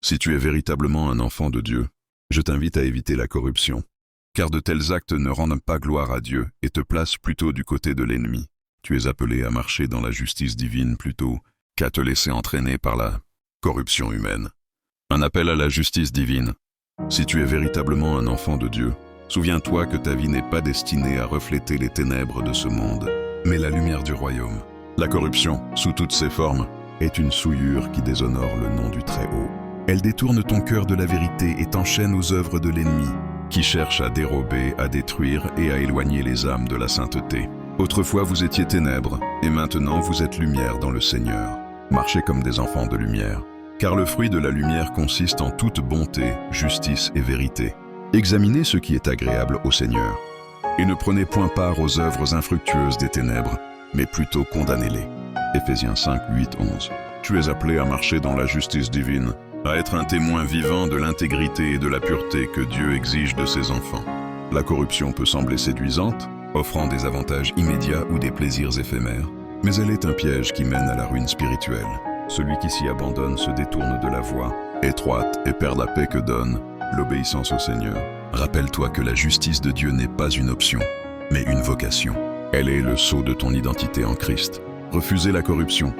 Si tu es véritablement un enfant de Dieu, je t'invite à éviter la corruption, car de tels actes ne rendent pas gloire à Dieu et te placent plutôt du côté de l'ennemi. Tu es appelé à marcher dans la justice divine plutôt qu'à te laisser entraîner par la corruption humaine. Un appel à la justice divine. Si tu es véritablement un enfant de Dieu, souviens-toi que ta vie n'est pas destinée à refléter les ténèbres de ce monde, mais la lumière du royaume. La corruption, sous toutes ses formes, est une souillure qui déshonore le nom du Très-Haut. Elle détourne ton cœur de la vérité et t'enchaîne aux œuvres de l'ennemi, qui cherche à dérober, à détruire et à éloigner les âmes de la sainteté. Autrefois vous étiez ténèbres, et maintenant vous êtes lumière dans le Seigneur. Marchez comme des enfants de lumière, car le fruit de la lumière consiste en toute bonté, justice et vérité. Examinez ce qui est agréable au Seigneur, et ne prenez point part aux œuvres infructueuses des ténèbres, mais plutôt condamnez-les. Éphésiens 5, 8, 11. Tu es appelé à marcher dans la justice divine, à être un témoin vivant de l'intégrité et de la pureté que Dieu exige de ses enfants. La corruption peut sembler séduisante, offrant des avantages immédiats ou des plaisirs éphémères, mais elle est un piège qui mène à la ruine spirituelle. Celui qui s'y abandonne se détourne de la voie étroite et perd la paix que donne l'obéissance au Seigneur. Rappelle-toi que la justice de Dieu n'est pas une option, mais une vocation. Elle est le sceau de ton identité en Christ. Refuser la corruption,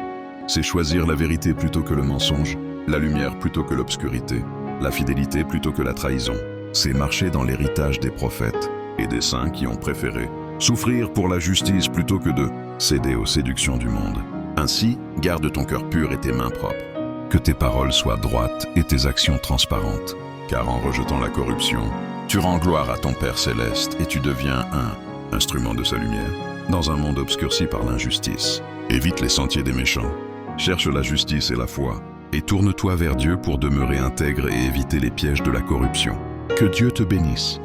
c'est choisir la vérité plutôt que le mensonge, la lumière plutôt que l'obscurité, la fidélité plutôt que la trahison. C'est marcher dans l'héritage des prophètes et des saints qui ont préféré souffrir pour la justice plutôt que de céder aux séductions du monde. Ainsi, garde ton cœur pur et tes mains propres. Que tes paroles soient droites et tes actions transparentes. Car en rejetant la corruption, tu rends gloire à ton Père céleste et tu deviens un instrument de sa lumière dans un monde obscurci par l'injustice. Évite les sentiers des méchants. Cherche la justice et la foi et tourne-toi vers Dieu pour demeurer intègre et éviter les pièges de la corruption. Que Dieu te bénisse.